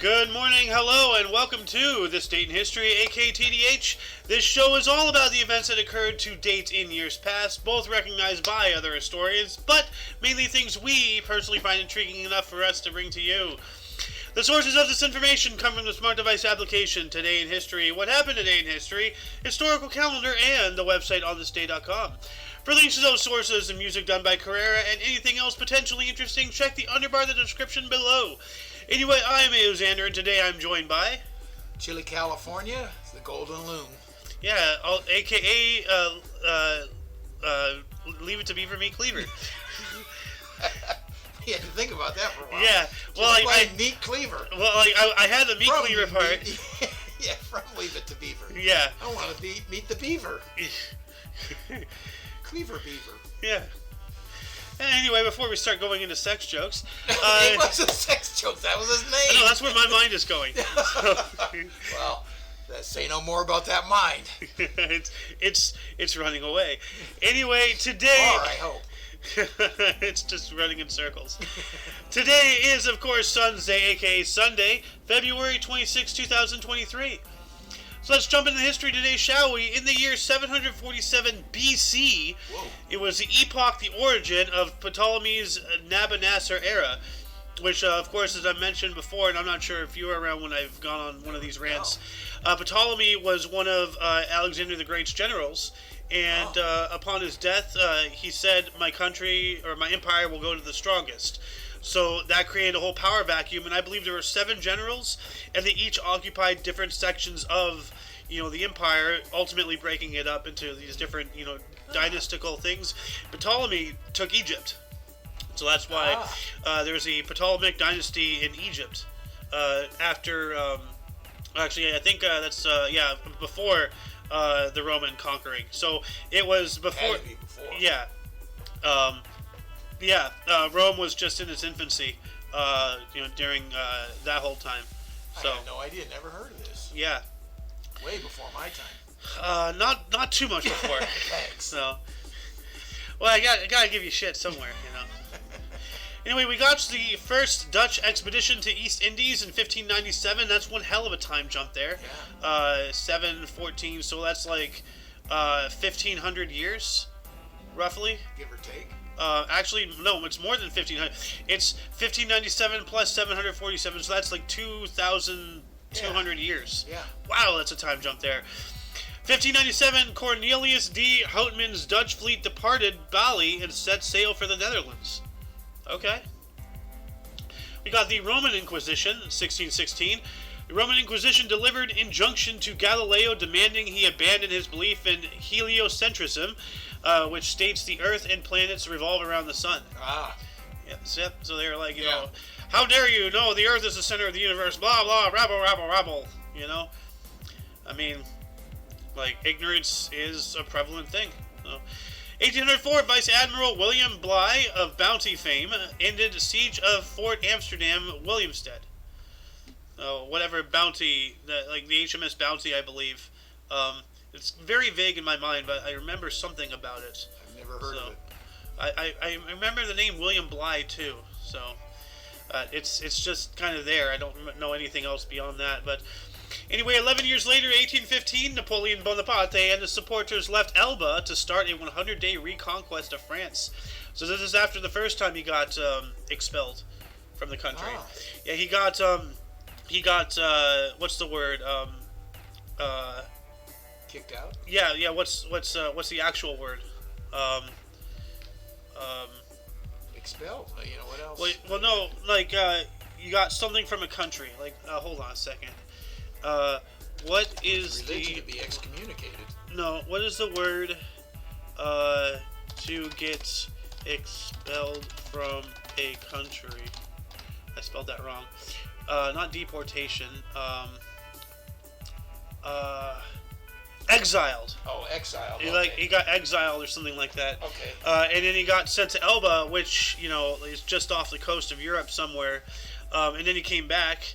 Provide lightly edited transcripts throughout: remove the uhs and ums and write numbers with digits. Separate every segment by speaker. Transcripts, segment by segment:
Speaker 1: Good morning, hello, and welcome to This Date in History, aka TDH. This show is all about the events that occurred to date in years past, both recognized by other historians, but mainly things we personally find intriguing enough for us to bring to you. The sources of this information come from the smart device application Today in History, What Happened Today in History, Historical Calendar, and the website onthisday.com. For links to those sources and music done by Carrera and anything else potentially interesting, check the underbar of the description below. Anyway, I'm Xander, and today I'm joined by...
Speaker 2: Chile, California, the Golden Loon.
Speaker 1: Yeah, a.k.a. Leave It to Beaver, Me Cleaver.
Speaker 2: You had to think about that for a while.
Speaker 1: Yeah, well,
Speaker 2: I Meat Cleaver.
Speaker 1: Well, I had the Meat Cleaver part.
Speaker 2: Yeah, from Leave It to Beaver.
Speaker 1: Yeah.
Speaker 2: I want to meet the beaver. Cleaver Beaver.
Speaker 1: Yeah. Anyway, before we start going into sex jokes...
Speaker 2: it wasn't sex jokes, that was his name.
Speaker 1: No, that's where my mind is going.
Speaker 2: Well, say no more about that mind.
Speaker 1: it's running away. Anyway, today...
Speaker 2: Or I hope.
Speaker 1: It's just running in circles. Today is, of course, Sun's Day, aka Sunday, February 26, 2023. So let's jump into history today, shall we? In the year 747 BC,
Speaker 2: Whoa.
Speaker 1: It was the epoch, the origin of Ptolemy's Nabonassar era, which, of course, as I mentioned before, and I'm not sure if you were around when I've gone on one of these rants, Ptolemy was one of Alexander the Great's generals, and upon his death, he said, my country, or my empire, will go to the strongest. So that created a whole power vacuum, and I believe there were 7 generals, and they each occupied different sections of, the empire, ultimately breaking it up into these different, dynastical things. Ptolemy took Egypt, so that's why there's a Ptolemaic dynasty in Egypt. After, actually, I think that's before the Roman conquering. So it was before. Yeah. Rome was just in its infancy, during that whole time. So
Speaker 2: I had no idea, never heard of this.
Speaker 1: Yeah.
Speaker 2: Way before my time.
Speaker 1: Not too much before.
Speaker 2: Thanks.
Speaker 1: So, well, I gotta give you shit somewhere, Anyway, we got the first Dutch expedition to East Indies in 1597. That's one hell of a time jump there.
Speaker 2: Yeah.
Speaker 1: 714, so that's like 1,500 years, roughly.
Speaker 2: Give or take.
Speaker 1: Actually, no, it's more than 1,500. It's 1597 plus 747, so that's like 2,200 years.
Speaker 2: Yeah.
Speaker 1: Wow, that's a time jump there. 1597, Cornelius D. Houtman's Dutch fleet departed Bali and set sail for the Netherlands. Okay. We got the Roman Inquisition, 1616. The Roman Inquisition delivered injunction to Galileo demanding he abandon his belief in heliocentrism, which states the Earth and planets revolve around the sun. Yep. So they're like, how dare you? No, the Earth is the center of the universe. Blah blah. Rabble rabble rabble. I mean, like, ignorance is a prevalent thing. 1804, Vice Admiral William Bligh of Bounty fame ended siege of Fort Amsterdam, Williamstead. Whatever Bounty, like the HMS Bounty, I believe. It's very vague in my mind, but I remember something about it.
Speaker 2: I've never heard of it.
Speaker 1: I remember the name William Bligh too. So it's just kind of there. I don't know anything else beyond that. But anyway, 11 years later, 1815, Napoleon Bonaparte and his supporters left Elba to start a 100-day reconquest of France. So this is after the first time he got expelled from the country. Yeah, he got what's the word?
Speaker 2: Kicked out?
Speaker 1: Yeah. What's the actual word?
Speaker 2: Expelled. What else?
Speaker 1: Well, no. Like, you got something from a country. Like, hold on a second. What is
Speaker 2: religion to be excommunicated?
Speaker 1: No. What is the word? To get expelled from a country. I spelled that wrong. Not deportation. Exiled.
Speaker 2: Oh, exiled.
Speaker 1: He got exiled or something like that.
Speaker 2: Okay.
Speaker 1: And then he got sent to Elba, which is just off the coast of Europe somewhere. And then he came back,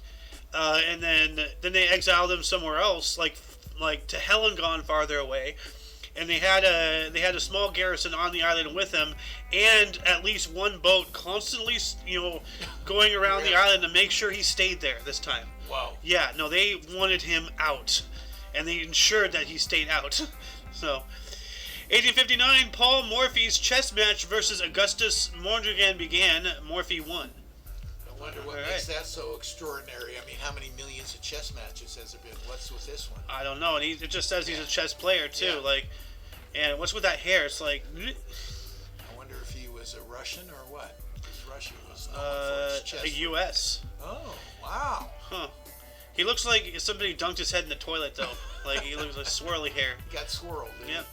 Speaker 1: and then they exiled him somewhere else, like to Helengon, farther away. and they had a small garrison on the island with them, and at least one boat constantly, going around the island to make sure he stayed there this time.
Speaker 2: Wow.
Speaker 1: Yeah, no, they wanted him out, and they ensured that he stayed out. So, 1859, Paul Morphy's chess match versus Augustus Mondrian began. Morphy won.
Speaker 2: I wonder what makes that so extraordinary. I mean, how many millions of chess matches has there been? What's with this one?
Speaker 1: I don't know, and it just says he's a chess player too. And what's with that hair? It's like.
Speaker 2: I wonder if he was a Russian or what? Because Russia was known for its chess.
Speaker 1: A U.S.
Speaker 2: Oh, wow.
Speaker 1: Huh. He looks like somebody dunked his head in the toilet though. Like he looks like swirly hair.
Speaker 2: He got swirled.
Speaker 1: Yeah.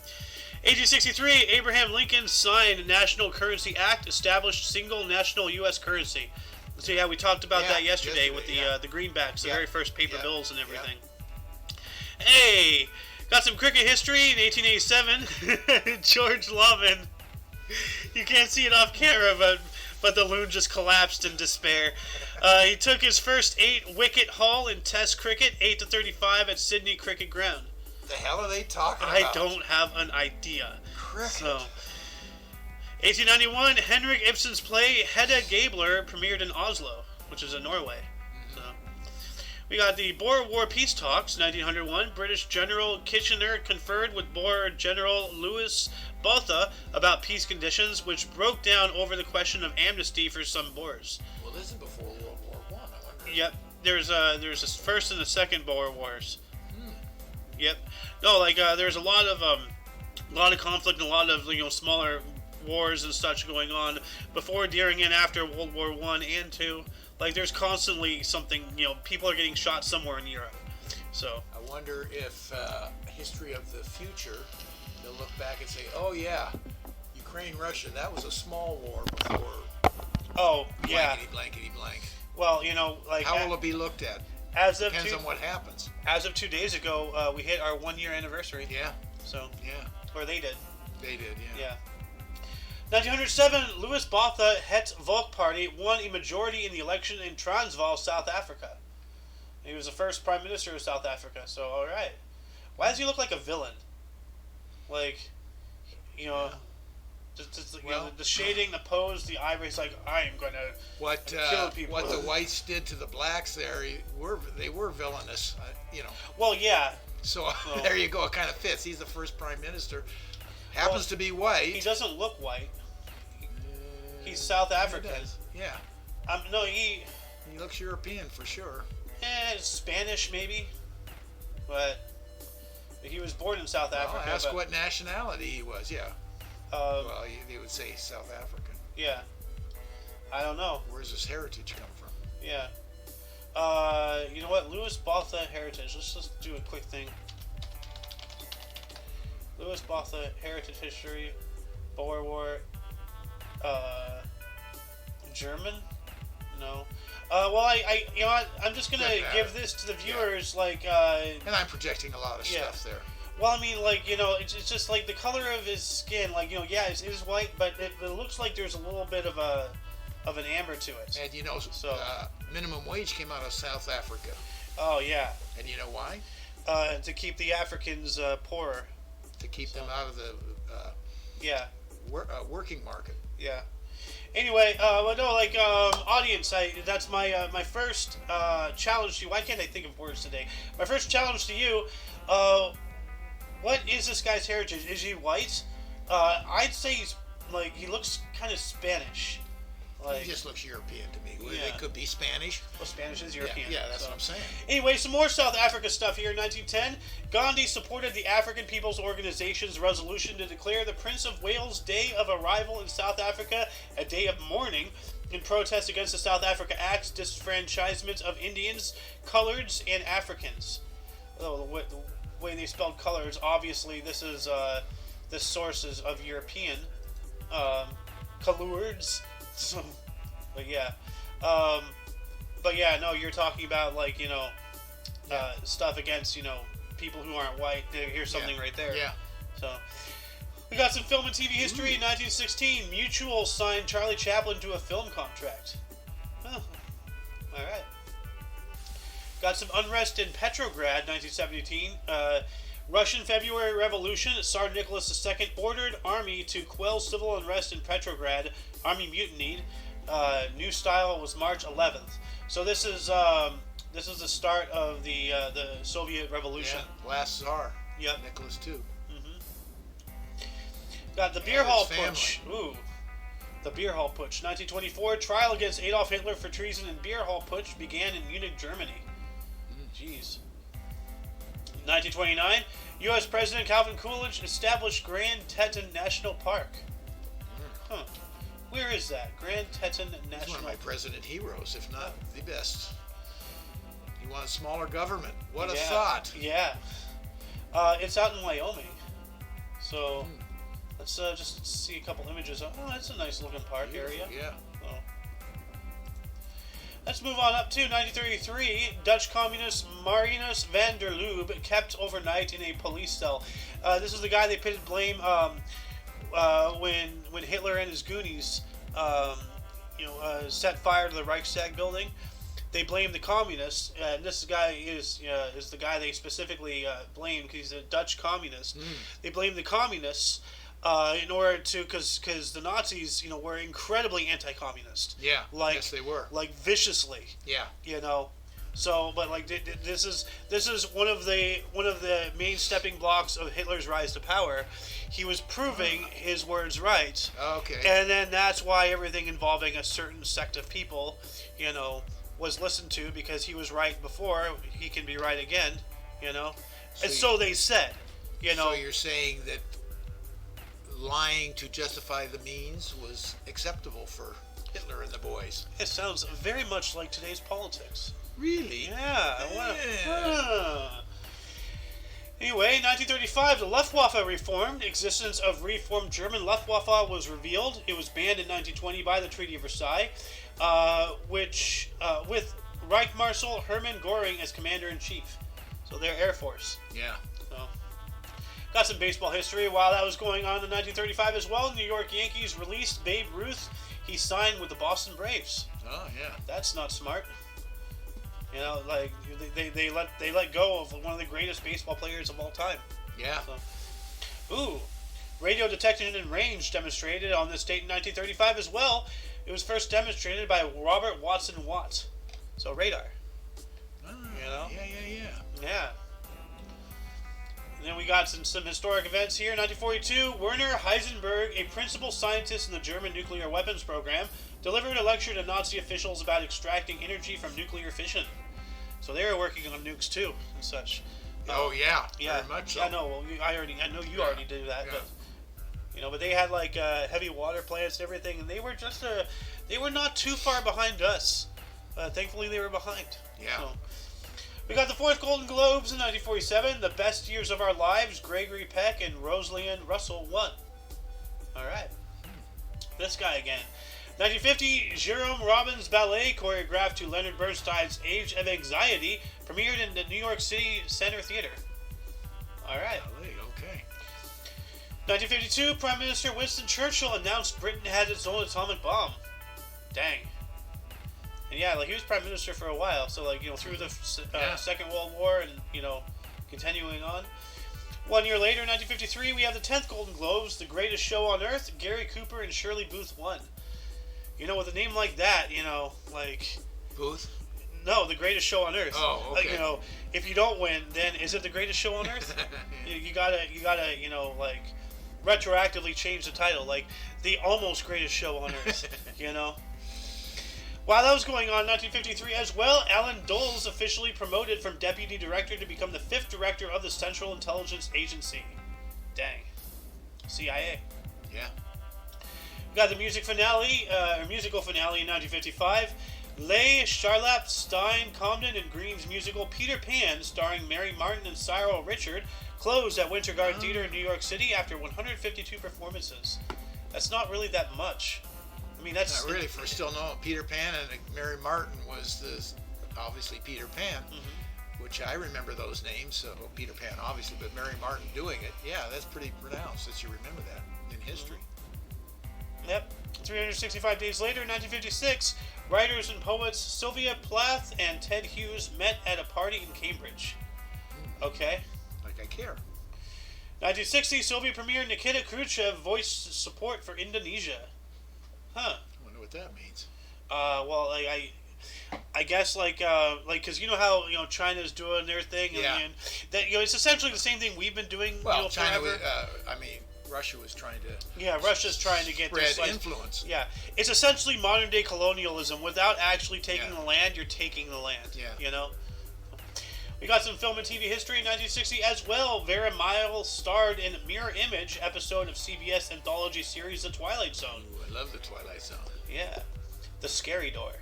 Speaker 1: 1863, Abraham Lincoln signed National Currency Act, established single national U.S. currency. So yeah, we talked about that yesterday with the greenbacks, the very first paper bills and everything. Hey, got some cricket history in 1887. George Lovin. You can't see it off camera, but the loon just collapsed in despair. He took his first 8-wicket haul in Test cricket, 8-35 at Sydney Cricket Ground.
Speaker 2: The hell are they talking
Speaker 1: I
Speaker 2: about?
Speaker 1: don't have an idea.
Speaker 2: Cricket.
Speaker 1: So, 1891, Henrik Ibsen's play Hedda Gabler premiered in Oslo, which is in Norway. So, we got the Boer War peace talks, 1901. British General Kitchener conferred with Boer General Louis Botha about peace conditions, which broke down over the question of amnesty for some Boers.
Speaker 2: Well, this is before World War I wonder.
Speaker 1: Yep, there's a first and a second Boer Wars. Yep. No, there's a lot of conflict and a lot of smaller wars and such going on before, during, and after World War I and II. Like there's constantly something. People are getting shot somewhere in Europe. So
Speaker 2: I wonder if history of the future, they'll look back and say, "Oh yeah, Ukraine, Russia, that was a small war before."
Speaker 1: Oh yeah.
Speaker 2: Blankety blank.
Speaker 1: Well,
Speaker 2: how will it be looked at? Depends on what happens.
Speaker 1: As of 2 days ago, we hit our 1 year anniversary.
Speaker 2: Yeah.
Speaker 1: So.
Speaker 2: Yeah.
Speaker 1: Or they did.
Speaker 2: They did. Yeah.
Speaker 1: Yeah. 1907, Louis Botha Het Volk Party won a majority in the election in Transvaal, South Africa. He was the first prime minister of South Africa. So, all right. Why does he look like a villain? The shading, the pose, the eyebrows. Like, I am gonna kill people.
Speaker 2: What the whites did to the blacks there, they were villainous.
Speaker 1: Well, yeah.
Speaker 2: So there you go. It kind of fits. He's the first prime minister. Happens to be white.
Speaker 1: He doesn't look white. He's South African.
Speaker 2: Yeah.
Speaker 1: No, he
Speaker 2: looks European for sure.
Speaker 1: Spanish maybe, but he was born in South Africa.
Speaker 2: Ask what nationality he was. Yeah. They would say South African.
Speaker 1: Yeah. I don't know.
Speaker 2: Where's his heritage come from?
Speaker 1: Yeah. You know what? Louis Botha heritage. Let's just do a quick thing. Louis Botha heritage history, Boer War, German? No. I'm just gonna give this to the viewers,
Speaker 2: and I'm projecting a lot of stuff there.
Speaker 1: Well, I mean, it's just like the color of his skin, it is white, but it looks like there's a little bit of an amber to it.
Speaker 2: And minimum wage came out of South Africa.
Speaker 1: Oh yeah.
Speaker 2: And you know why?
Speaker 1: To keep the Africans poorer.
Speaker 2: To keep them out of the working market.
Speaker 1: Yeah. Anyway, audience, that's my first challenge to you. Why can't I think of words today? My first challenge to you. What is this guy's heritage? Is he white? I'd say he looks kind of Spanish.
Speaker 2: He just looks European to me. Yeah. They could be Spanish.
Speaker 1: Well, Spanish is European.
Speaker 2: Yeah, that's what I'm saying.
Speaker 1: Anyway, some more South Africa stuff here. In 1910, Gandhi supported the African People's Organization's resolution to declare the Prince of Wales' day of arrival in South Africa a day of mourning in protest against the South Africa Act's disfranchisement of Indians, coloreds, and Africans. Oh, the way they spelled coloreds, obviously this is the sources of European coloreds. So, but yeah, no, you're talking about stuff against people who aren't white. Here's something right there.
Speaker 2: Yeah.
Speaker 1: So we got some film and TV history. In 1916, Mutual signed Charlie Chaplin to a film contract. Oh, all right. Got some unrest in Petrograd, 1917. Russian February Revolution. Tsar Nicholas II ordered army to quell civil unrest in Petrograd. Army mutinied. New style was March 11th. So this is the start of the Soviet Revolution.
Speaker 2: Yeah, last Tsar.
Speaker 1: Yep.
Speaker 2: Nicholas II.
Speaker 1: Got the beer hall putsch. Ooh. The beer hall putsch. 1924, trial against Adolf Hitler for treason and beer hall putsch began in Munich, Germany. Jeez. 1929, U.S. President Calvin Coolidge established Grand Teton National Park. Huh. Where is that? Grand Teton National
Speaker 2: He's one of my president heroes, if not the best. You want a smaller government. What a thought.
Speaker 1: Yeah. It's out in Wyoming. So... Let's just see a couple images. Oh, that's a nice looking park area.
Speaker 2: Yeah.
Speaker 1: Oh. Let's move on up to 1933. Dutch communist Marinus van der Lubbe kept overnight in a police cell. This is the guy they pitted blame when Hitler and his Goonies, set fire to the Reichstag building. They blamed the communists, and this guy is the guy they specifically blamed because he's a Dutch communist. They blamed the communists. In order to, because the Nazis, were incredibly anti-communist.
Speaker 2: Yeah. Yes, they were.
Speaker 1: Like viciously.
Speaker 2: Yeah.
Speaker 1: So, but like this is one of the main stepping blocks of Hitler's rise to power. He was proving his words right.
Speaker 2: Okay.
Speaker 1: And then that's why everything involving a certain sect of people, was listened to because he was right before. He can be right again. So they said.
Speaker 2: So you're saying that lying to justify the means was acceptable for Hitler and the boys.
Speaker 1: It sounds very much like today's politics.
Speaker 2: Really?
Speaker 1: Yeah. Anyway, 1935, the Luftwaffe reformed. Existence of reformed German Luftwaffe was revealed. It was banned in 1920 by the Treaty of Versailles, with Reich Marshal Hermann Göring as commander-in-chief. So their Air Force.
Speaker 2: Yeah.
Speaker 1: Got some baseball history. While that was going on in 1935 as well, New York Yankees released Babe Ruth. He signed with the Boston Braves.
Speaker 2: Oh yeah.
Speaker 1: That's not smart. They let go of one of the greatest baseball players of all time.
Speaker 2: Yeah.
Speaker 1: Radio detection and range demonstrated on this date in 1935 as well. It was first demonstrated by Robert Watson Watt. So radar.
Speaker 2: Oh,
Speaker 1: Yeah. And then we got some historic events here. 1942, Werner Heisenberg, a principal scientist in the German nuclear weapons program, delivered a lecture to Nazi officials about extracting energy from nuclear fission. So they were working on nukes too and such.
Speaker 2: Very much so.
Speaker 1: Yeah, no, well, I know you already did that, but they had like heavy water plants and everything, and they were not too far behind us. Thankfully, they were behind.
Speaker 2: Yeah.
Speaker 1: So, we got the 4th Golden Globes in 1947. The Best Years of Our Lives, Gregory Peck and Rosalind Russell won. All right. This guy again. 1950, Jerome Robbins' ballet, choreographed to Leonard Bernstein's Age of Anxiety, premiered in the New York City Center Theater. All right.
Speaker 2: Ballet, okay.
Speaker 1: 1952, Prime Minister Winston Churchill announced Britain had its own atomic bomb. Dang. And yeah, he was prime minister for a while, so through the Second World War and continuing on. 1 year later, 1953, we have the 10th Golden Globes, the greatest show on earth. Gary Cooper and Shirley Booth won. With a name like that,
Speaker 2: Booth?
Speaker 1: No, the greatest show on earth.
Speaker 2: Oh, okay.
Speaker 1: If you don't win, then is it the greatest show on earth? you gotta retroactively change the title, the almost greatest show on earth. While that was going on in 1953 as well, Alan Dulles officially promoted from deputy director to become the 5th director of the Central Intelligence Agency. Dang. CIA.
Speaker 2: Yeah.
Speaker 1: We got the musical finale in 1955. Leigh Charlap, Stein, Comden, and Green's musical Peter Pan, starring Mary Martin and Cyril Richard, closed at Winter Garden Theater in New York City after 152 performances. That's not really that much. That's
Speaker 2: not really. For still no, Peter Pan and Mary Martin was obviously Peter Pan, which I remember those names. So Peter Pan, obviously, but Mary Martin doing it, that's pretty pronounced that you remember that in history.
Speaker 1: Yep. 365 days later, 1956, writers and poets Sylvia Plath and Ted Hughes met at a party in Cambridge. Okay.
Speaker 2: Like I care.
Speaker 1: 1960, Soviet Premier Nikita Khrushchev voiced support for Indonesia. Huh.
Speaker 2: I wonder what that means.
Speaker 1: Well, I guess because you know how China's doing their thing,
Speaker 2: Yeah.
Speaker 1: and that it's essentially the same thing we've been doing.
Speaker 2: Well, China
Speaker 1: forever.
Speaker 2: Russia was trying to.
Speaker 1: Yeah, Russia's trying to get
Speaker 2: spread
Speaker 1: this
Speaker 2: influence.
Speaker 1: Yeah, it's essentially modern day colonialism. Without actually taking
Speaker 2: Yeah.
Speaker 1: the land, you're taking the land.
Speaker 2: Yeah.
Speaker 1: We got some film and TV history in 1960 as well. Vera Miles starred in Mirror Image episode of CBS anthology series The Twilight Zone.
Speaker 2: Ooh, I love the Twilight Zone.
Speaker 1: Yeah. The Scary Door.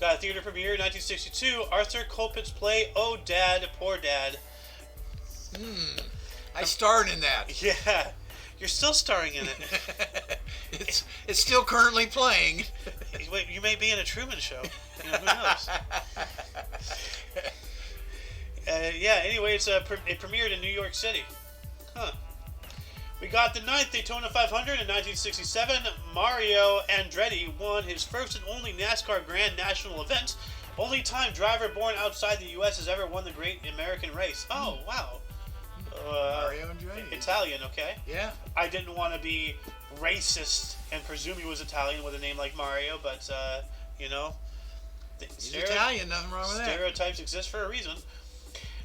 Speaker 1: Got a theater premiere in 1962. Arthur Kopit's play Oh Dad, Poor Dad.
Speaker 2: I starred in that.
Speaker 1: Yeah. You're still starring in it.
Speaker 2: It's still currently playing.
Speaker 1: Wait, you may be in a Truman Show. Who knows? Anyway, it premiered in New York City. Huh. We got the 9th Daytona 500 in 1967. Mario Andretti won his first and only NASCAR Grand National event. Only time driver born outside the U.S. has ever won the Great American Race. Oh, wow.
Speaker 2: Mario Andretti.
Speaker 1: Italian, okay?
Speaker 2: Yeah.
Speaker 1: I didn't want to be racist and presume he was Italian with a name like Mario, but,
Speaker 2: He's Italian, nothing wrong with that.
Speaker 1: Stereotypes exist for a reason.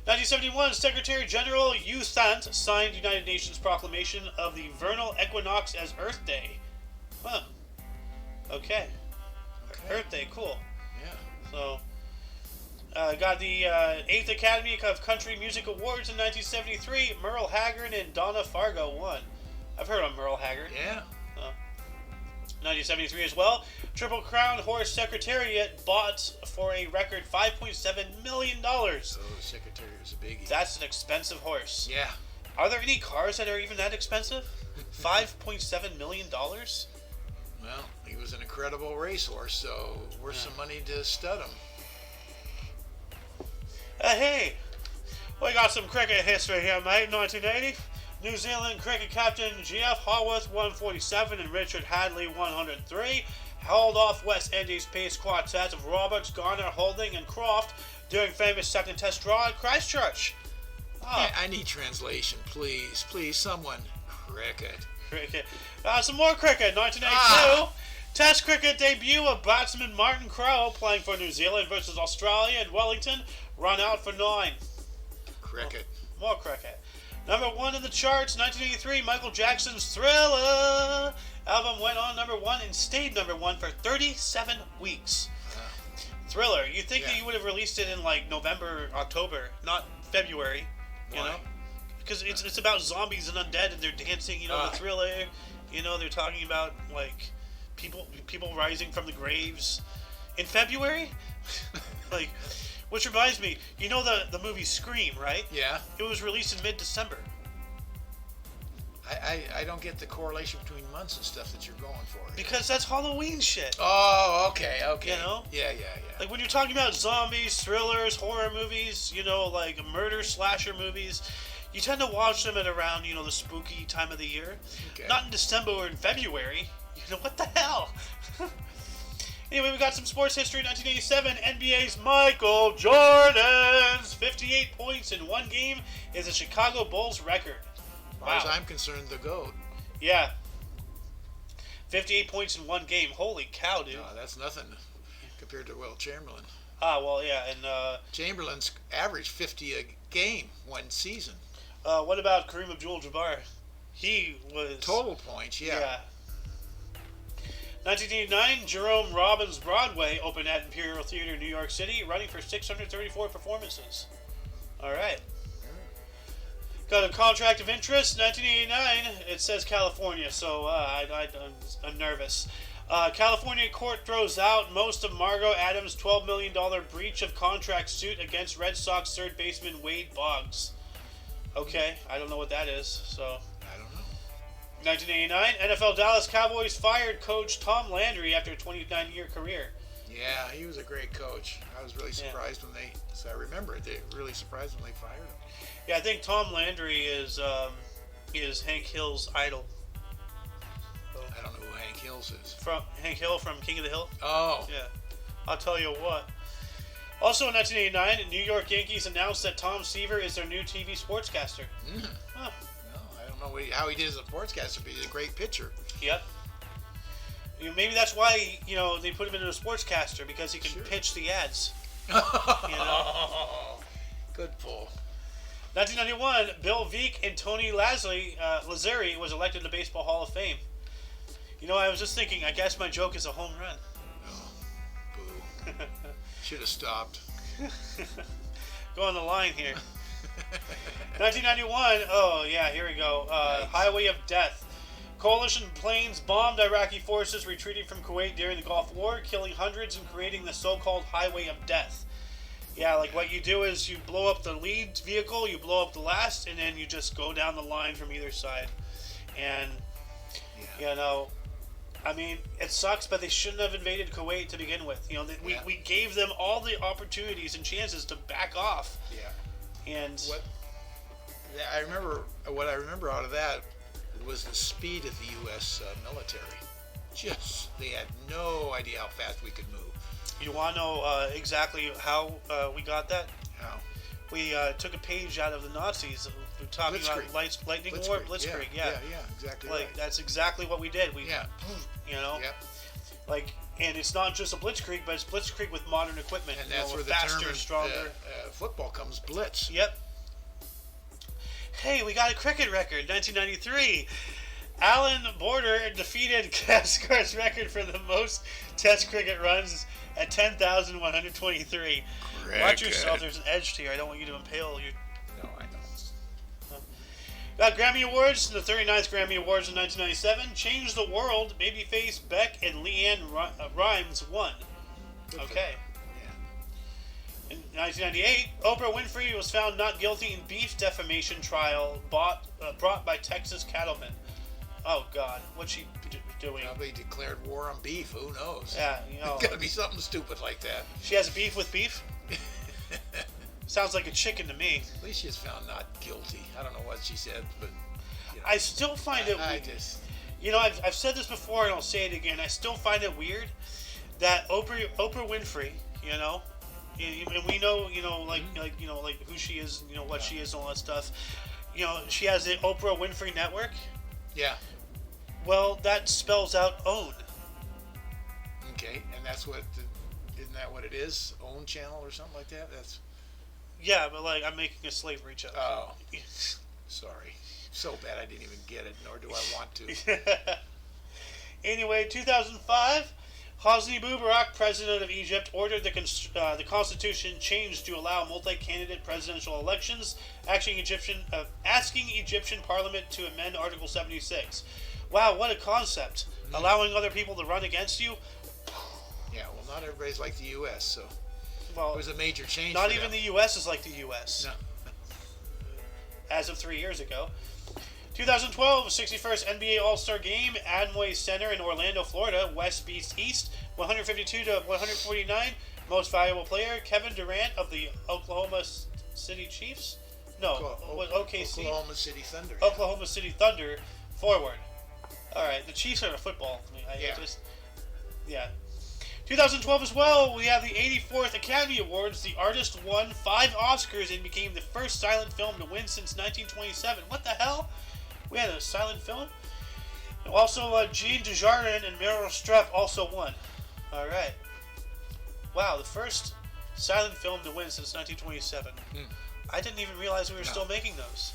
Speaker 1: 1971, Secretary General U Thant signed United Nations proclamation of the vernal equinox as Earth Day. Huh. Okay. Earth Day, cool.
Speaker 2: Yeah.
Speaker 1: So, got the 8th Academy of Country Music Awards in 1973. Merle Haggard and Donna Fargo won. I've heard of Merle Haggard.
Speaker 2: Yeah.
Speaker 1: 1973 as well. Triple Crown Horse Secretariat bought for a record $5.7 million.
Speaker 2: Oh, Secretary was a biggie.
Speaker 1: That's an expensive horse.
Speaker 2: Yeah.
Speaker 1: Are there any cars that are even that expensive? $5.7 million?
Speaker 2: Well, he was an incredible racehorse, so worth some money to stud him.
Speaker 1: Hey, we got some cricket history here, mate. 1980, New Zealand cricket captain Geoff Haworth 147 and Richard Hadley 103 held off West Indies pace quartet of Roberts, Garner, Holding, and Croft during famous second test draw at Christchurch.
Speaker 2: Yeah, I need translation, please. Please, someone. Cricket.
Speaker 1: Some more cricket. 1982. Test cricket debut of batsman Martin Crowe playing for New Zealand versus Australia in Wellington. Run out for 9.
Speaker 2: Cricket.
Speaker 1: More cricket. Number 1 in the charts, 1983, Michael Jackson's Thriller album went on number 1 and stayed number 1 for 37 weeks.
Speaker 2: Wow.
Speaker 1: Thriller. You'd think that you would have released it in like November, October, not February. You know, because it's about zombies and undead and they're dancing. The Thriller. They're talking about like people rising from the graves in February. Which reminds me, the movie Scream, right?
Speaker 2: Yeah.
Speaker 1: It was released in mid-December.
Speaker 2: I don't get the correlation between months and stuff that you're going for.
Speaker 1: Because that's Halloween shit.
Speaker 2: Oh, okay. Yeah.
Speaker 1: Like when you're talking about zombies, thrillers, horror movies, like murder slasher movies, you tend to watch them at around, the spooky time of the year.
Speaker 2: Okay.
Speaker 1: Not in December or in February. What the hell? Anyway, we got some sports history. 1987, NBA's Michael Jordan's 58 points in one game is a Chicago Bulls record.
Speaker 2: As far as I'm concerned, the GOAT.
Speaker 1: Yeah. 58 points in one game. Holy cow, dude.
Speaker 2: No, that's nothing compared to Will Chamberlain.
Speaker 1: Well, yeah, and
Speaker 2: Chamberlain's averaged 50 a game one season.
Speaker 1: What about Kareem Abdul-Jabbar? He was
Speaker 2: total points, yeah.
Speaker 1: 1989, Jerome Robbins Broadway opened at Imperial Theater, New York City, running for 634 performances. All right. Got a contract of interest, 1989. It says California, so I'm nervous. California court throws out most of Margot Adams' $12 million breach of contract suit against Red Sox third baseman Wade Boggs. Okay, I don't know what that is, so... 1989, NFL Dallas Cowboys fired coach Tom Landry after a 29-year career.
Speaker 2: Yeah, he was a great coach. I was really surprised when I remember it. They really surprised when they fired him.
Speaker 1: Yeah, I think Tom Landry is Hank Hill's idol.
Speaker 2: So, I don't know who Hank Hills is.
Speaker 1: Hank Hill from King of the Hill.
Speaker 2: Oh.
Speaker 1: Yeah. I'll tell you what. Also in 1989, New York Yankees announced that Tom Seaver is their new TV sportscaster. Huh.
Speaker 2: No, I don't know how he did as a sportscaster, but he's a great pitcher.
Speaker 1: Yep. Maybe that's why they put him into a sportscaster, because he can pitch the ads.
Speaker 2: Good pull.
Speaker 1: 1991, Bill Veeck and Tony Lazzari was elected to the Baseball Hall of Fame. I was just thinking, I guess my joke is a home run.
Speaker 2: Oh, boo. Should have stopped.
Speaker 1: Go on the line here. 1991, oh yeah, here we go. Highway of Death. Coalition planes bombed Iraqi forces retreating from Kuwait during the Gulf War, killing hundreds and creating the so-called Highway of Death. Yeah, what you do is you blow up the lead vehicle, you blow up the last, and then you just go down the line from either side. And, I mean, it sucks, but they shouldn't have invaded Kuwait to begin with. We gave them all the opportunities and chances to back off.
Speaker 2: Yeah.
Speaker 1: And
Speaker 2: what I remember out of that was the speed of the U.S. Military. They had no idea how fast we could move.
Speaker 1: You want to know exactly how we got that?
Speaker 2: How?
Speaker 1: We took a page out of the Nazis. We're talking about lightning war, Blitzkrieg. Yeah,
Speaker 2: exactly.
Speaker 1: That's exactly what we did.
Speaker 2: Yep.
Speaker 1: And it's not just a Blitzkrieg, but it's Blitzkrieg with modern equipment.
Speaker 2: And that's where the
Speaker 1: faster,
Speaker 2: term
Speaker 1: stronger.
Speaker 2: Football comes, blitz.
Speaker 1: Yep. Hey, we got a cricket record, 1993. Alan Border defeated Gaskar's record for the most Test cricket runs at 10,123. Watch yourself. There's an edge to here. I don't want you to impale you.
Speaker 2: No, I know.
Speaker 1: Got Grammy Awards. The 39th Grammy Awards in 1997. Changed the World. Babyface, Beck, and Leanne Rimes won. Okay. In 1998, Oprah Winfrey was found not guilty in beef defamation trial brought by Texas cattlemen. Oh, God. What's she doing?
Speaker 2: Probably declared war on beef. Who knows?
Speaker 1: Yeah,
Speaker 2: It's got to be something stupid like that.
Speaker 1: She has beef with beef? Sounds like a chicken to me.
Speaker 2: At least she's found not guilty. I don't know what she said, but...
Speaker 1: I still find it weird. I've said this before and I'll say it again. I still find it weird that Oprah Winfrey, and we know, who she is, what she is and all that stuff. She has the Oprah Winfrey Network.
Speaker 2: Yeah.
Speaker 1: Well, that spells out own.
Speaker 2: Okay, and that's isn't that what it is? Own channel or something like that?
Speaker 1: Yeah, but I'm making a slavery joke.
Speaker 2: Oh. Sorry. So bad I didn't even get it, nor do I want to.
Speaker 1: Anyway, 2005, Hosni Mubarak, president of Egypt, ordered the constitution changed to allow multi-candidate presidential elections, asking Egyptian parliament to amend Article 76. Wow, what a concept. Allowing other people to run against you?
Speaker 2: Yeah, well, not everybody's like the U.S., so
Speaker 1: it
Speaker 2: was a major change.
Speaker 1: Not even the U.S. is like the U.S.
Speaker 2: No.
Speaker 1: As of 3 years ago. 2012, 61st NBA All-Star Game, Amway Center in Orlando, Florida. West beats East, 152 to 149. Most valuable player, Kevin Durant of the Oklahoma City Chiefs? No, OKC.
Speaker 2: Oklahoma City Thunder.
Speaker 1: Oklahoma City Thunder, forward. All right, the Chiefs are a football. 2012 as well, we have the 84th Academy Awards. The artist won 5 Oscars and became the first silent film to win since 1927. What the hell? We had a silent film? Also, Jean Dujardin and Meryl Streep also won. All right. Wow, the first silent film to win since 1927. I didn't even realize we were still making those.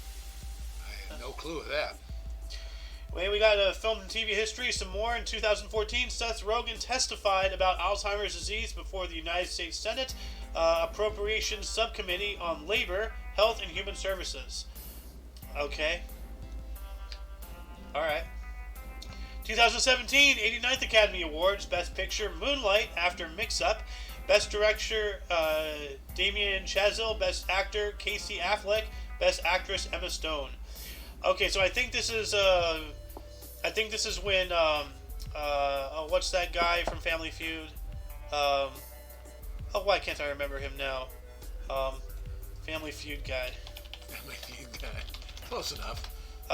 Speaker 2: I had no clue of that.
Speaker 1: Wait, we got a film and TV history, some more. In 2014, Seth Rogen testified about Alzheimer's disease before the United States Senate Appropriations Subcommittee on Labor, Health, and Human Services. Okay. All right. 2017, 89th Academy Awards, Best Picture, Moonlight, after Mix-Up. Best Director, Damien Chazelle. Best Actor, Casey Affleck. Best Actress, Emma Stone. Okay, so I think this is when what's that guy from Family Feud? Why can't I remember him now? Family Feud guy.
Speaker 2: Family Feud guy. Close enough.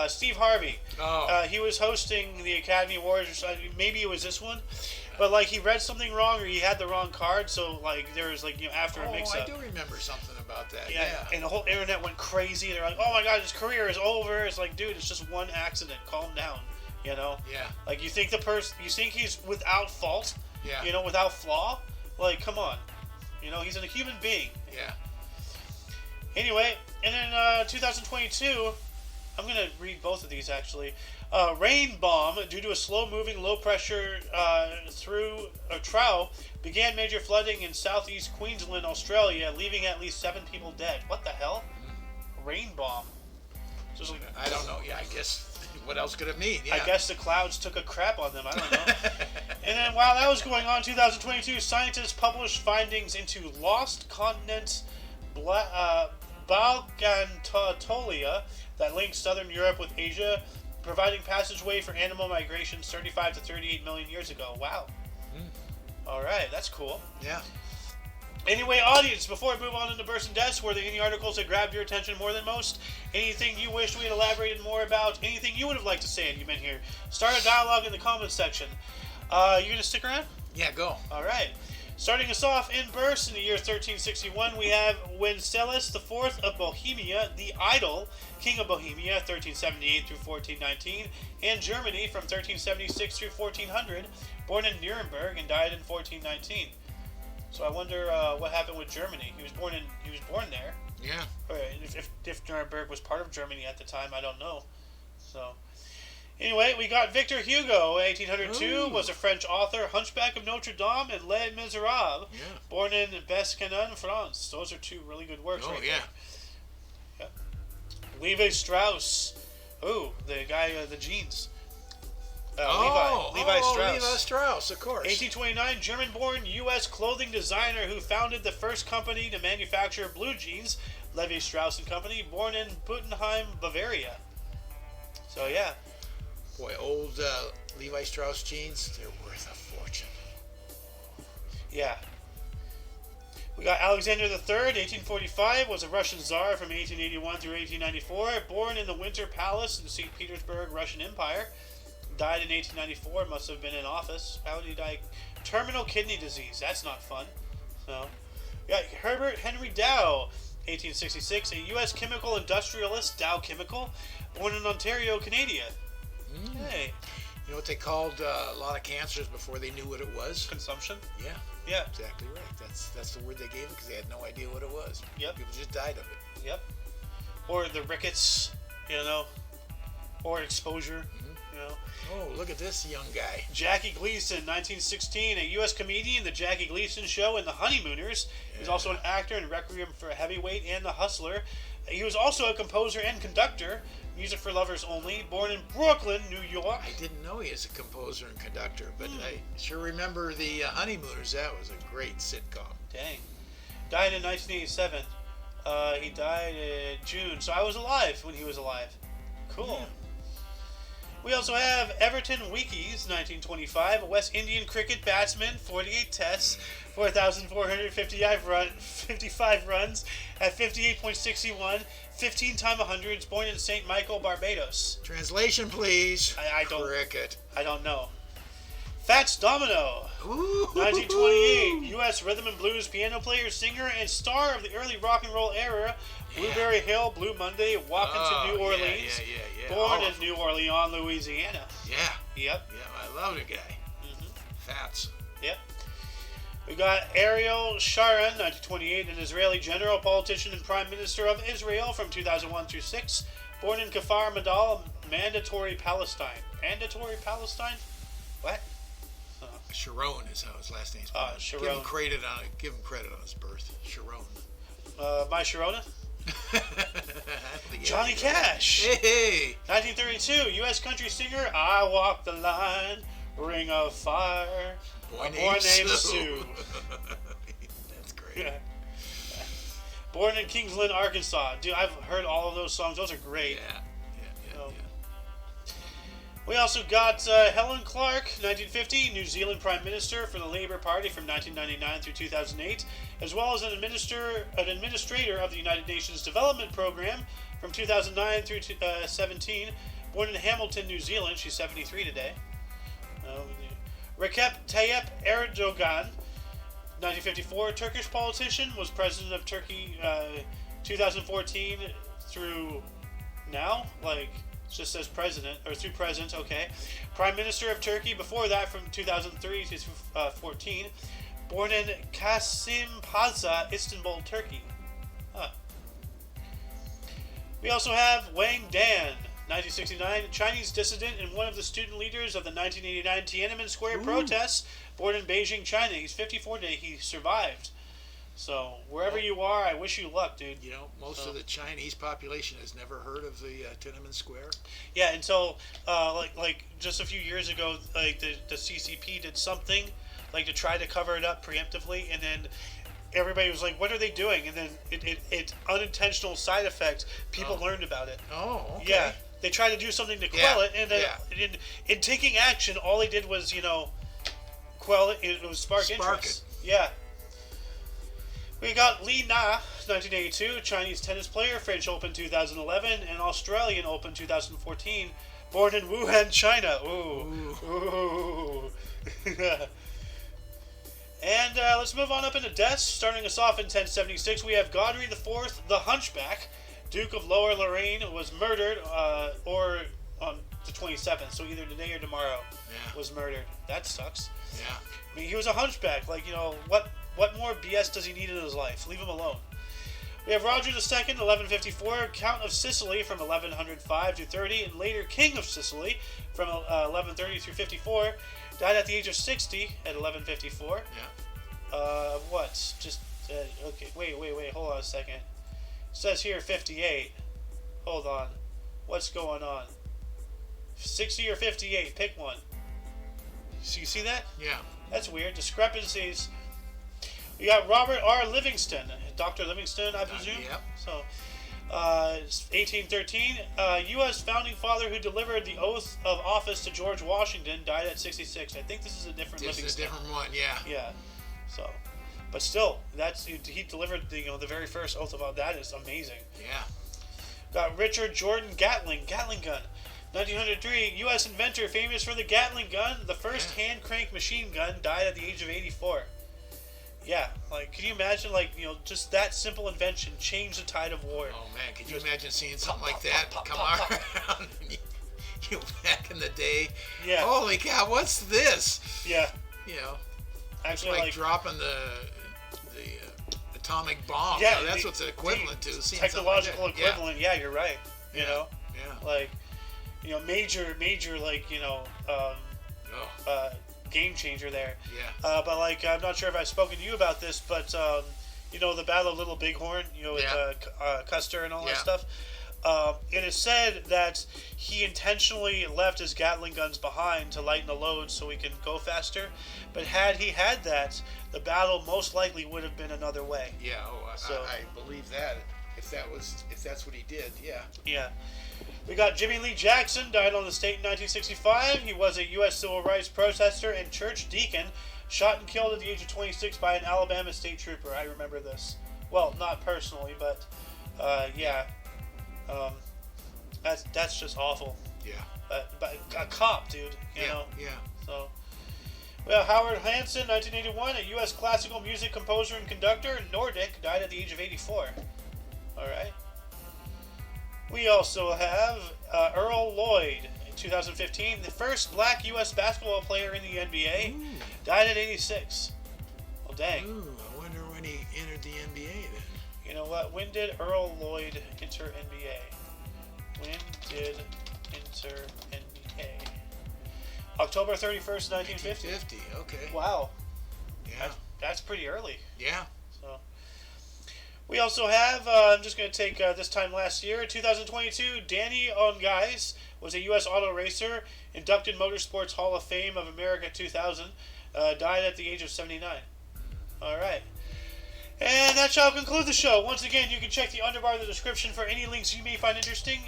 Speaker 1: Steve Harvey.
Speaker 2: Oh.
Speaker 1: He was hosting the Academy Awards, or maybe it was this one, but like he read something wrong or he had the wrong card, so like there was like after a mix-up.
Speaker 2: I do remember something about that.
Speaker 1: Yeah, and the whole internet went crazy. They're like, "Oh my God, his career is over." It's like, dude, it's just one accident. Calm down, you know.
Speaker 2: Yeah.
Speaker 1: Like you think you think he's without fault.
Speaker 2: Yeah.
Speaker 1: You know, without flaw. Like, come on. You know, he's a human being.
Speaker 2: Yeah.
Speaker 1: Anyway, and in 2022, I'm going to read both of these actually. Rain bomb, due to a slow-moving, low-pressure trough, began major flooding in southeast Queensland, Australia, leaving at least 7 people dead. What the hell? Rain bomb. So like,
Speaker 2: I don't know. Yeah, I guess. What else could it mean? Yeah.
Speaker 1: I guess the clouds took a crap on them. I don't know. And then while that was going on, 2022, scientists published findings into lost continent Balkantolia that links southern Europe with Asia, providing passageway for animal migrations 35 to 38 million years ago. Wow. All right, that's cool.
Speaker 2: Yeah.
Speaker 1: Anyway, audience, before we move on into Burst and Deaths, were there any articles that grabbed your attention more than most? Anything you wished we had elaborated more about? Anything you would have liked to say had you been here? Start a dialogue in the comments section. You going to stick around?
Speaker 2: Yeah, go.
Speaker 1: All right. Starting us off in Burst in the year 1361, we have Wenceslaus IV of Bohemia, the idol, King of Bohemia, 1378 through 1419, and Germany from 1376 through 1400, born in Nuremberg and died in 1419. So I wonder what happened with Germany. He was born there.
Speaker 2: Yeah.
Speaker 1: Or if Nuremberg was part of Germany at the time, I don't know. So anyway, we got Victor Hugo, 1802,
Speaker 2: Ooh.
Speaker 1: was a French author, Hunchback of Notre Dame, and Les Miserables, born in Bescanon, France. Those are 2 really good works.
Speaker 2: Oh,
Speaker 1: right
Speaker 2: yeah.
Speaker 1: There. Yeah. Levi Strauss. Ooh, the guy, the jeans. Levi Strauss.
Speaker 2: Levi Strauss, of course.
Speaker 1: 1829, German-born U.S. clothing designer who founded the first company to manufacture blue jeans, Levi Strauss & Company, born in Buttenheim, Bavaria. So, yeah.
Speaker 2: Boy, old Levi Strauss jeans, they're worth a fortune.
Speaker 1: Yeah. We got Alexander III, 1845, was a Russian Tsar from 1881 through 1894, born in the Winter Palace in St. Petersburg, Russian Empire. Died in 1894, must have been in office. How did he die? Terminal kidney disease. That's not fun. So, yeah, Herbert Henry Dow, 1866, a U.S. chemical industrialist, Dow Chemical, born in Ontario, Canada. Hey.
Speaker 2: You know what they called a lot of cancers before they knew what it was?
Speaker 1: Consumption?
Speaker 2: Yeah.
Speaker 1: Yeah.
Speaker 2: Exactly right. That's the word they gave it because they had no idea what it was.
Speaker 1: Yep.
Speaker 2: People just died of it.
Speaker 1: Yep. Or the rickets, or exposure,
Speaker 2: Oh, look at this young guy.
Speaker 1: Jackie Gleason, 1916, a U.S. comedian, The Jackie Gleason Show, and The Honeymooners. He's also an actor in Requiem for a Heavyweight and The Hustler. He was also a composer and conductor, music for lovers only, born in Brooklyn, New York.
Speaker 2: I didn't know he was a composer and conductor, but I sure remember The Honeymooners. That was a great sitcom.
Speaker 1: Dang. Died in 1987. He died in June, so I was alive when he was alive. Cool. Yeah. We also have Everton Weekies, 1925, a West Indian cricket batsman, 48 tests, 4,455 runs at 58.61, 15 time 100s, born in St. Michael, Barbados.
Speaker 2: Translation, please.
Speaker 1: I don't.
Speaker 2: Cricket.
Speaker 1: I don't know. Fats Domino,
Speaker 2: Ooh.
Speaker 1: 1928, U.S. rhythm and blues piano player, singer, and star of the early rock and roll era. Blueberry Hill, Blue Monday, Walking to New Orleans.
Speaker 2: Yeah.
Speaker 1: Born in New Orleans, Louisiana.
Speaker 2: Yeah.
Speaker 1: Yep.
Speaker 2: Yeah, I love the guy. Fats.
Speaker 1: Yep. We got Ariel Sharon, 1928, an Israeli general, politician, and prime minister of Israel from 2001 through 6. Born in Kfar Madal, Mandatory Palestine. Mandatory Palestine? What?
Speaker 2: Sharon is how his last name's pronounced.
Speaker 1: Sharon.
Speaker 2: Give him credit on his birth. Sharon.
Speaker 1: My Sharona? Johnny Cash.
Speaker 2: Hey.
Speaker 1: 1932, U.S. country singer. I walk the line, ring of fire.
Speaker 2: Boy
Speaker 1: named Sue.
Speaker 2: That's great.
Speaker 1: Yeah. Born in Kingsland, Arkansas. Dude, I've heard all of those songs. Those are great.
Speaker 2: Yeah.
Speaker 1: We also got Helen Clark, 1950, New Zealand Prime Minister for the Labour Party from 1999 through 2008, as well as an administrator of the United Nations Development Program from 2009 through 2017. Born in Hamilton, New Zealand, she's 73 today. Recep Tayyip Erdogan, 1954, Turkish politician, was president of Turkey 2014 through now, like it just says president, or through president, okay. Prime Minister of Turkey before that from 2003 to 14. Born in Kasimpaşa, Istanbul, Turkey. Huh. We also have Wang Dan, 1969, Chinese dissident and one of the student leaders of the 1989 Tiananmen Square protests. Born in Beijing, China. He's 54 today. He survived. So, wherever you are, I wish you luck, dude.
Speaker 2: You know, most of the Chinese population has never heard of the Tiananmen Square.
Speaker 1: Yeah, until, like just a few years ago, like, the CCP did something, like, to try to cover it up preemptively, and then everybody was like, what are they doing? And then it's unintentional side effect. People learned about it.
Speaker 2: Oh, okay.
Speaker 1: Yeah, they tried to do something to quell it, and then in taking action, all they did was, quell it. It was spark interest. Yeah. We got Li Na, 1982, Chinese tennis player, French Open 2011, and Australian Open 2014. Born in Wuhan, China. Ooh. And let's move on up into deaths. Starting us off in 1076, we have Godfrey IV, the Hunchback, Duke of Lower Lorraine, was murdered, or on the 27th, so either today or tomorrow, was murdered. That sucks.
Speaker 2: Yeah.
Speaker 1: I mean, he was a hunchback. Like, what more BS does he need in his life? Leave him alone. We have Roger II, 1154, Count of Sicily from 1105 to 30, and later King of Sicily from 1130 through 54. Died at the age of 60 at 1154.
Speaker 2: Yeah.
Speaker 1: What? Just, okay, wait, hold on a second. It says here 58. Hold on. What's going on? 60 or 58? Pick one. So you see that?
Speaker 2: Yeah.
Speaker 1: That's weird. Discrepancies. We got Robert R. Livingston, Dr. Livingston, I presume.
Speaker 2: Yep.
Speaker 1: So, 1813, U.S. founding father who delivered the oath of office to George Washington, died at 66. I think this is a different Livingston.
Speaker 2: This is a different one, yeah.
Speaker 1: Yeah. So, but still, he delivered the very first oath of office. That is amazing.
Speaker 2: Yeah.
Speaker 1: Got Richard Jordan Gatling gun. 1903, U.S. inventor famous for the Gatling gun, the first hand crank machine gun, died at the age of 84. Yeah, like, can you imagine, just that simple invention changed the tide of war?
Speaker 2: Oh, man, could you imagine seeing something like that come around? You back in the day.
Speaker 1: Yeah.
Speaker 2: Holy cow, what's this?
Speaker 1: Yeah.
Speaker 2: Actually, like dropping the atomic bomb.
Speaker 1: Yeah,
Speaker 2: that's what's equivalent to.
Speaker 1: Technological
Speaker 2: like
Speaker 1: equivalent. Yeah, you're right. You know?
Speaker 2: Yeah.
Speaker 1: Like, major, game changer there.
Speaker 2: Yeah.
Speaker 1: But I'm not sure if I've spoken to you about this, but the Battle of Little Bighorn, with Custer and all that stuff. It is said that he intentionally left his Gatling guns behind to lighten the load so he can go faster. But had he had that, the battle most likely would have been another way.
Speaker 2: Yeah. Oh, I believe that. If that's what he did, yeah.
Speaker 1: Yeah. We got Jimmy Lee Jackson, died on the state in 1965. He was a U.S. civil rights protester and church deacon, shot and killed at the age of 26 by an Alabama state trooper. I remember this. Well, not personally, but yeah. That's just awful.
Speaker 2: Yeah.
Speaker 1: But a cop, dude. You know.
Speaker 2: Yeah.
Speaker 1: So. Well, Howard Hansen, 1981, a U.S. classical music composer and conductor, Nordic, died at the age of 84. All right. We also have Earl Lloyd, in 2015, the first black U.S. basketball player in the NBA, died at 86. Well, dang.
Speaker 2: Ooh, I wonder when he entered the NBA then.
Speaker 1: You know what? When did Earl Lloyd enter NBA? When did enter NBA? October 31st, 1950.
Speaker 2: 1950, okay.
Speaker 1: Wow.
Speaker 2: Yeah.
Speaker 1: That's pretty early.
Speaker 2: Yeah.
Speaker 1: So. We also have, I'm just going to take this time last year, 2022, Danny Ongais was a U.S. auto racer, inducted Motorsports Hall of Fame of America 2000, died at the age of 79. All right. And that's that shall conclude the show. Once again, you can check the underbar of the description for any links you may find interesting,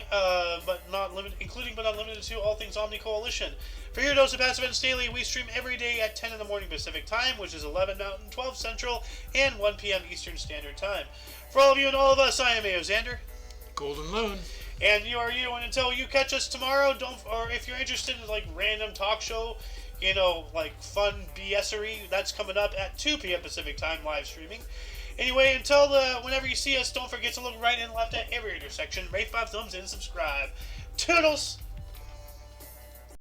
Speaker 1: including but not limited to all things Omni Coalition. For your dose of passive events daily, we stream every day at 10 in the morning Pacific Time, which is 11 Mountain, 12 Central, and 1 p.m. Eastern Standard Time. For all of you and all of us, I am A.O. Xander.
Speaker 2: Golden Moon.
Speaker 1: And you are you, and until you catch us tomorrow, or if you're interested in like random talk show, like fun BSery, that's coming up at 2 p.m. Pacific Time, live streaming. Anyway, until whenever you see us, don't forget to look right and left at every intersection, rate 5 thumbs, and subscribe. Toodles!